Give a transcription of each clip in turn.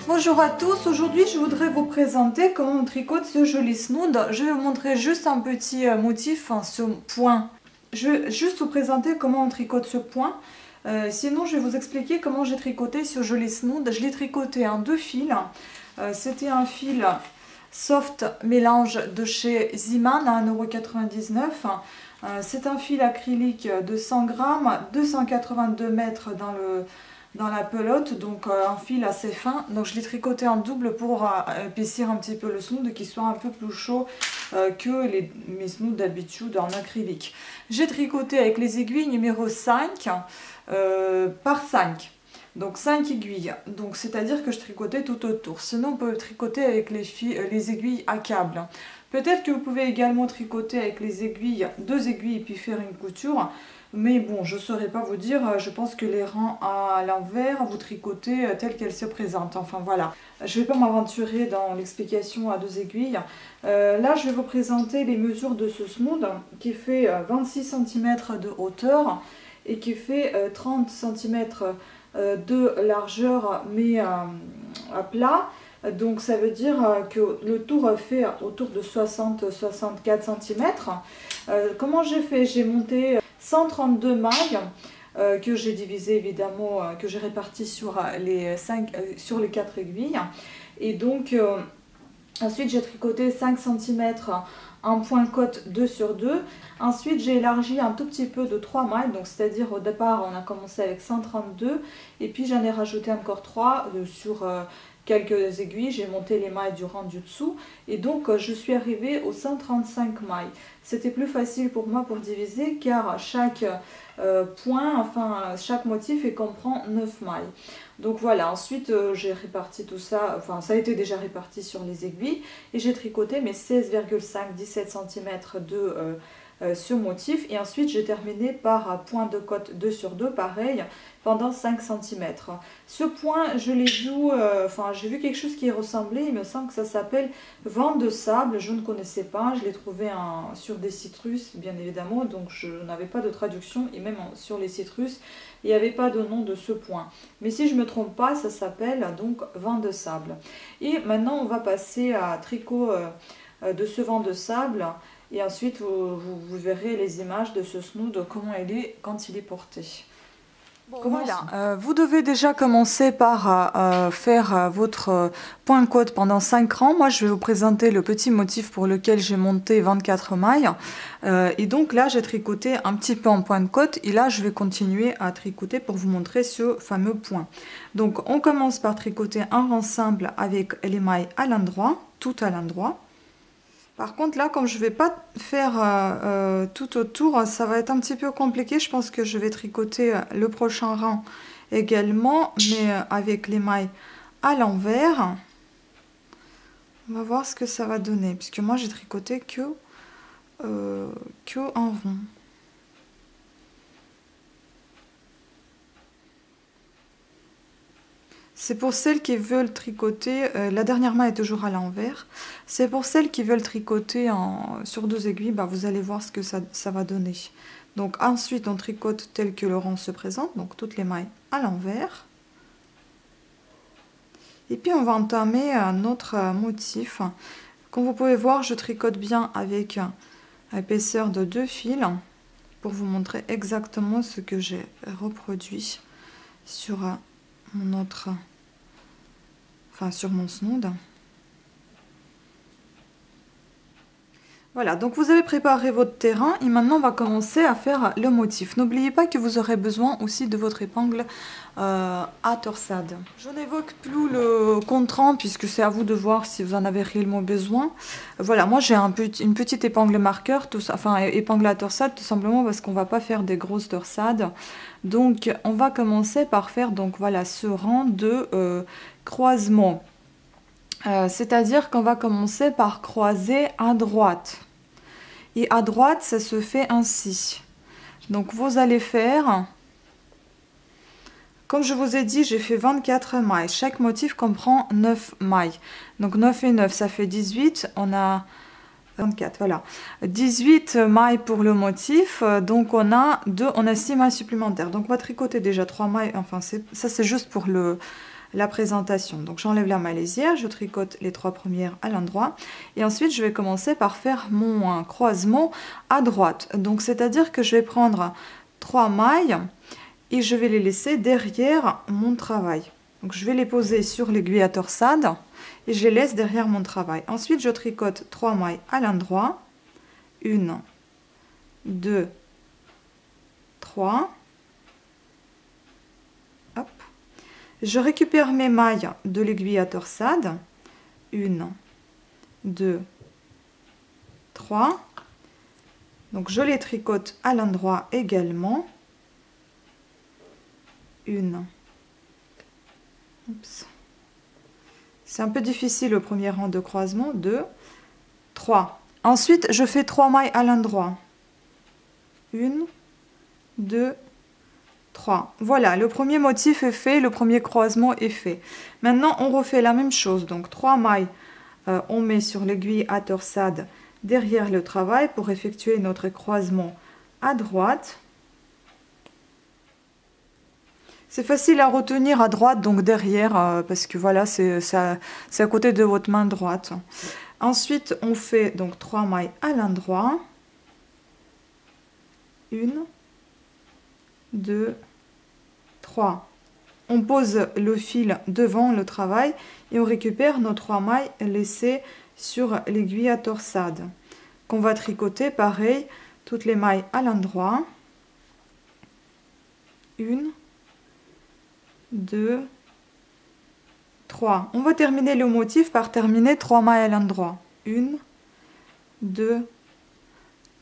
Bonjour à tous, aujourd'hui je voudrais vous présenter comment on tricote ce joli snood. Je vais vous montrer juste un petit motif, ce point. Je vais juste vous présenter comment on tricote ce point. Sinon je vais vous expliquer comment j'ai tricoté ce joli snood. Je l'ai tricoté en 2 fils. C'était un fil soft mélange de chez Ziman à 1,99 €. C'est un fil acrylique de 100 grammes, 282 mètres dans la pelote, donc un fil assez fin. Donc je l'ai tricoté en double pour épaissir un petit peu le snood, qu'il soit un peu plus chaud que mes snoods d'habitude en acrylique. J'ai tricoté avec les aiguilles numéro 5 par 5. Donc 5 aiguilles, donc c'est-à-dire que je tricotais tout autour. Sinon on peut tricoter avec les aiguilles à câble. Peut-être que vous pouvez également tricoter avec les aiguilles, 2 aiguilles et puis faire une couture. Mais bon, je ne saurais pas vous dire, je pense que les rangs à l'envers, vous tricotez telles qu'elles se présentent. Enfin voilà, je ne vais pas m'aventurer dans l'explication à 2 aiguilles. Là, je vais vous présenter les mesures de ce snood qui fait 26 cm de hauteur et qui fait 30 cm de largeur, mais à plat. Donc ça veut dire que le tour fait autour de 60-64 cm. Comment j'ai fait? J'ai monté 132 mailles que j'ai divisées évidemment, que j'ai réparties sur les 4 aiguilles. Et donc ensuite j'ai tricoté 5 cm en point côte 2 sur 2. Ensuite j'ai élargi un tout petit peu de 3 mailles, donc c'est-à-dire au départ on a commencé avec 132 et puis j'en ai rajouté encore 3 sur quelques aiguilles, j'ai monté les mailles du rang du dessous et donc je suis arrivée aux 135 mailles. C'était plus facile pour moi pour diviser car chaque point, enfin chaque motif comprend 9 mailles. Donc voilà, ensuite j'ai réparti tout ça, enfin ça a été déjà réparti sur les aiguilles et j'ai tricoté mes 16,5-17 cm de ce motif et ensuite j'ai terminé par point de côte 2 sur 2 pareil pendant 5 cm. Ce point je l'ai vu, enfin j'ai vu quelque chose qui ressemblait, il me semble que ça s'appelle vent de sable, je ne connaissais pas, je l'ai trouvé sur des sites russes bien évidemment, donc je n'avais pas de traduction et même sur les sites russes il n'y avait pas de nom de ce point, mais si je ne me trompe pas ça s'appelle donc vent de sable. Et maintenant on va passer à tricot de ce vent de sable. Et ensuite, vous verrez les images de ce snood, comment il est quand il est porté. Bon, voilà. Vous devez déjà commencer par faire votre point côte pendant 5 rangs. Moi, je vais vous présenter le petit motif pour lequel j'ai monté 24 mailles. Et donc là, j'ai tricoté un petit peu en point de côte. Et là, je vais continuer à tricoter pour vous montrer ce fameux point. Donc, on commence par tricoter un rang simple avec les mailles à l'endroit, tout à l'endroit. Par contre là comme je ne vais pas faire tout autour, ça va être un petit peu compliqué. Je pense que je vais tricoter le prochain rang également, mais avec les mailles à l'envers. On va voir ce que ça va donner, puisque moi j'ai tricoté que en rond. C'est pour celles qui veulent tricoter, la dernière maille est toujours à l'envers. C'est pour celles qui veulent tricoter sur 2 aiguilles, bah, vous allez voir ce que ça va donner. Donc ensuite on tricote tel que le rang se présente, donc toutes les mailles à l'envers. Et puis on va entamer un autre motif. Comme vous pouvez voir, je tricote bien avec l'épaisseur de 2 fils pour vous montrer exactement ce que j'ai reproduit sur mon autre, sur mon snood. Voilà, donc vous avez préparé votre terrain et maintenant on va commencer à faire le motif. N'oubliez pas que vous aurez besoin aussi de votre épingle à torsade. Je n'évoque plus le contrant puisque c'est à vous de voir si vous en avez réellement besoin. Voilà, moi j'ai une petite épingle marqueur, épingle à torsade tout simplement parce qu'on ne va pas faire des grosses torsades. Donc on va commencer par faire donc voilà ce rang de croisement. C'est-à-dire qu'on va commencer par croiser à droite. Et à droite, ça se fait ainsi. Donc vous allez faire, comme je vous ai dit, j'ai fait 24 mailles. Chaque motif comprend 9 mailles. Donc 9 et 9, ça fait 18. On a 24, voilà. 18 mailles pour le motif, donc on a 6 mailles supplémentaires. Donc on va tricoter déjà 3 mailles, enfin ça c'est juste pour la présentation. Donc j'enlève la maille lisière, je tricote les 3 premières à l'endroit et ensuite je vais commencer par faire mon croisement à droite. Donc c'est-à-dire que je vais prendre 3 mailles et je vais les laisser derrière mon travail. Donc je vais les poser sur l'aiguille à torsade et je les laisse derrière mon travail. Ensuite je tricote 3 mailles à l'endroit, 1, 2, 3. Hop. Je récupère mes mailles de l'aiguille à torsade, 1, 2, 3. Donc je les tricote à l'endroit également, 1. Oups. C'est un peu difficile le premier rang de croisement, 2, 3. Ensuite, je fais 3 mailles à l'endroit. 1, 2, 3. Voilà, le premier motif est fait, le premier croisement est fait. Maintenant, on refait la même chose. Donc, 3 mailles, on met sur l'aiguille à torsade derrière le travail pour effectuer notre croisement à droite. C'est facile à retenir à droite, donc derrière, parce que voilà, c'est à côté de votre main droite. Ensuite, on fait donc 3 mailles à l'endroit. 1, 2, 3. On pose le fil devant le travail et on récupère nos 3 mailles laissées sur l'aiguille à torsade. Qu'on va tricoter pareil, toutes les mailles à l'endroit. 1, 2, 3. On va terminer le motif par terminer 3 mailles à l'endroit. 1, 2,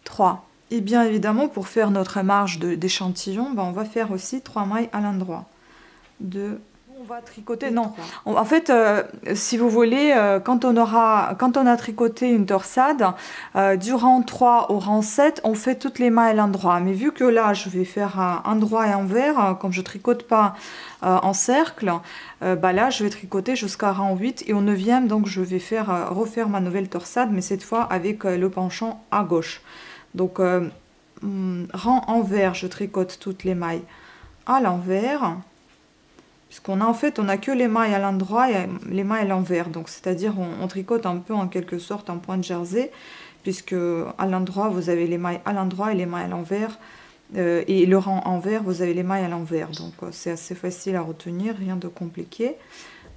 3. Et bien évidemment, pour faire notre marge d'échantillon, on va faire aussi 3 mailles à l'endroit. 2, on va tricoter, non. En fait, si vous voulez, quand on a tricoté une torsade, du rang 3 au rang 7, on fait toutes les mailles à l'endroit. Mais vu que là, je vais faire un endroit et envers, comme je tricote pas en cercle, là, je vais tricoter jusqu'à rang 8 et au 9e, donc je vais refaire ma nouvelle torsade, mais cette fois avec le penchant à gauche. Donc, rang envers, je tricote toutes les mailles à l'envers. Puisqu'on a en fait, on n'a que les mailles à l'endroit et les mailles à l'envers. Donc, c'est-à-dire, on tricote un peu en quelque sorte en point de jersey, puisque à l'endroit, vous avez les mailles à l'endroit et les mailles à l'envers. Et le rang envers, vous avez les mailles à l'envers. Donc, c'est assez facile à retenir, rien de compliqué.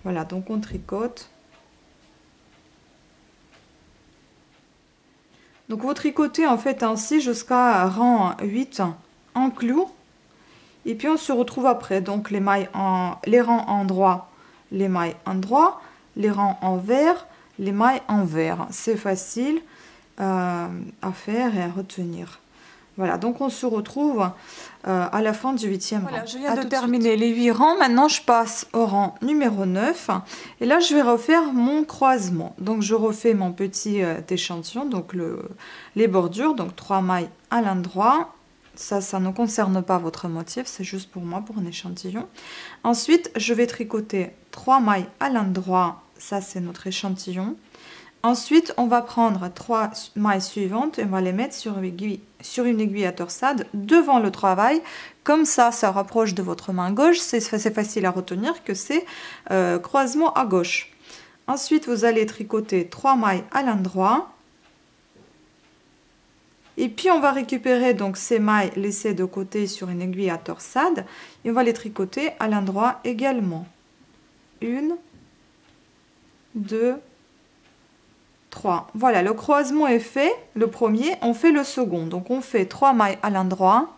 Voilà, donc on tricote. Donc, vous tricotez en fait ainsi jusqu'à rang 8 en clou. Et puis on se retrouve après, donc les rangs endroits, les mailles endroits, les rangs envers, les mailles envers. C'est facile à faire et à retenir. Voilà, donc on se retrouve à la fin du 8e rang. Voilà, je viens de terminer les 8 rangs. Maintenant, je passe au rang numéro 9. Et là, je vais refaire mon croisement. Donc, je refais mon petit échantillon, donc les bordures, donc 3 mailles à l'endroit. Ça ne concerne pas votre motif, c'est juste pour moi, pour un échantillon. Ensuite, je vais tricoter 3 mailles à l'endroit. Ça, c'est notre échantillon. Ensuite, on va prendre 3 mailles suivantes et on va les mettre sur une aiguille à torsade devant le travail. Comme ça rapproche de votre main gauche. C'est facile à retenir que c'est croisement à gauche. Ensuite, vous allez tricoter 3 mailles à l'endroit. Et puis, on va récupérer donc ces mailles laissées de côté sur une aiguille à torsade. Et on va les tricoter à l'endroit également. 1, 2, 3. Voilà, le croisement est fait. Le premier, on fait le second. Donc, on fait 3 mailles à l'endroit.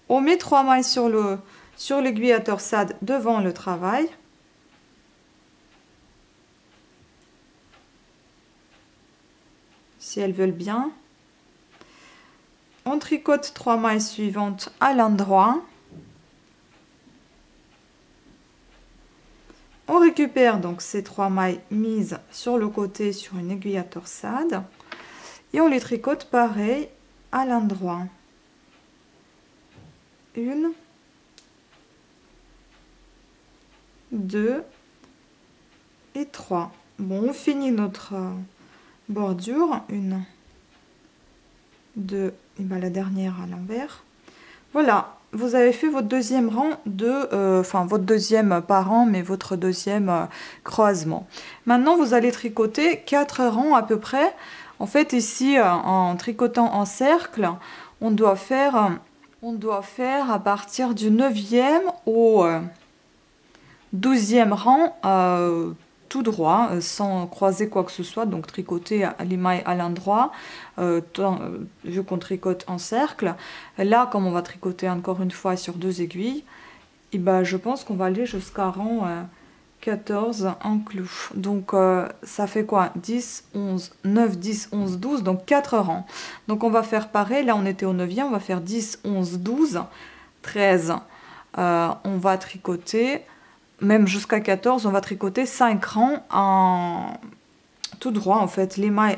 On met 3 mailles sur l'aiguille à torsade devant le travail. Si elles veulent bien. On tricote 3 mailles suivantes à l'endroit. On récupère donc ces 3 mailles mises sur le côté sur une aiguille à torsade. Et on les tricote pareil à l'endroit. 1, 2 et 3. Bon, on finit notre bordure. 1, 2, et bien la dernière à l'envers. Voilà, vous avez fait votre deuxième rang de, enfin votre deuxième pas rang, mais votre deuxième croisement. Maintenant, vous allez tricoter 4 rangs à peu près. En fait, ici, en tricotant en cercle, on doit faire à partir du 9e au 12e rang tout droit, sans croiser quoi que ce soit, donc tricoter les mailles à l'endroit, vu qu'on tricote en cercle. Là, comme on va tricoter encore une fois sur 2 aiguilles, et ben, je pense qu'on va aller jusqu'à rang 14 en clou. Donc ça fait quoi? 10, 11, 9, 10, 11, 12, donc 4 rangs. Donc on va faire pareil, là on était au 9e, on va faire 10, 11, 12, 13. On va tricoter... Même jusqu'à 14, on va tricoter 5 rangs en tout droit. En fait, les mailles,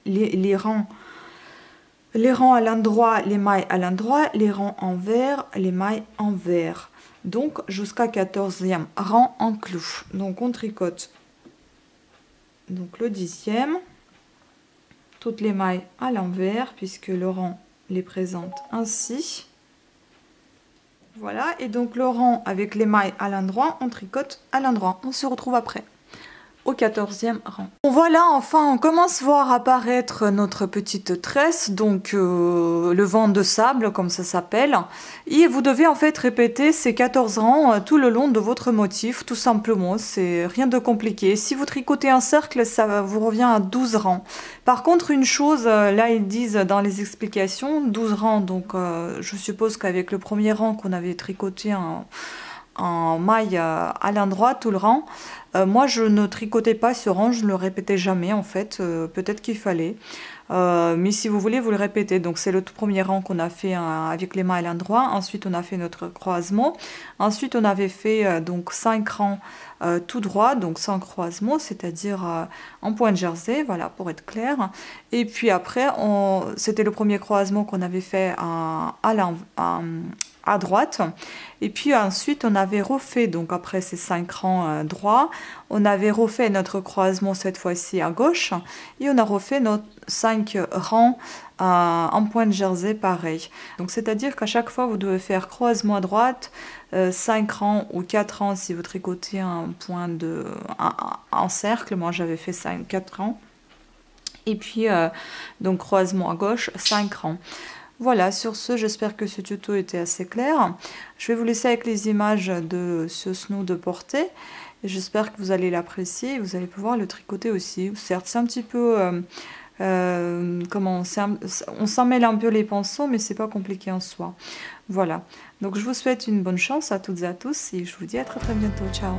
les rangs à l'endroit, les mailles à l'endroit, les rangs envers, les mailles envers. Donc, jusqu'à 14e rang en clou. Donc, on tricote donc, le 10e. Toutes les mailles à l'envers, puisque le rang les présente ainsi. Voilà, et donc le rang avec les mailles à l'endroit, on tricote à l'endroit. On se retrouve après, au 14e rang. Bon, voilà, enfin, on commence à voir apparaître notre petite tresse, donc le vent de sable, comme ça s'appelle. Et vous devez en fait répéter ces 14 rangs tout le long de votre motif, tout simplement. C'est rien de compliqué. Si vous tricotez un cercle, ça vous revient à 12 rangs. Par contre, une chose, là ils disent dans les explications, 12 rangs, donc je suppose qu'avec le premier rang qu'on avait tricoté en maille à l'endroit, tout le rang, moi je ne tricotais pas ce rang, je ne le répétais jamais en fait, peut-être qu'il fallait. Mais si vous voulez, vous le répétez. Donc c'est le tout premier rang qu'on a fait avec les mailles à l'endroit. Ensuite, on a fait notre croisement. Ensuite, on avait fait donc 5 rangs tout droit, donc sans croisement, c'est-à-dire en point de jersey, voilà, pour être clair. Et puis après, c'était le premier croisement qu'on avait fait à droite. Et puis ensuite, on avait refait, donc après ces 5 rangs droits, on avait refait notre croisement cette fois-ci à gauche. Et on a refait notre 5 rangs en point de jersey pareil. Donc c'est-à-dire qu'à chaque fois, vous devez faire croisement à droite, 5 rangs ou 4 rangs si vous tricotez un point en cercle. Moi, j'avais fait 4 rangs. Et puis, donc croisement à gauche, 5 rangs. Voilà, sur ce, j'espère que ce tuto était assez clair. Je vais vous laisser avec les images de ce snood de portée. J'espère que vous allez l'apprécier et vous allez pouvoir le tricoter aussi. Certes, c'est un petit peu... on s'en mêle un peu les pinceaux, mais c'est pas compliqué en soi. Voilà, donc je vous souhaite une bonne chance à toutes et à tous et je vous dis à très très bientôt. Ciao.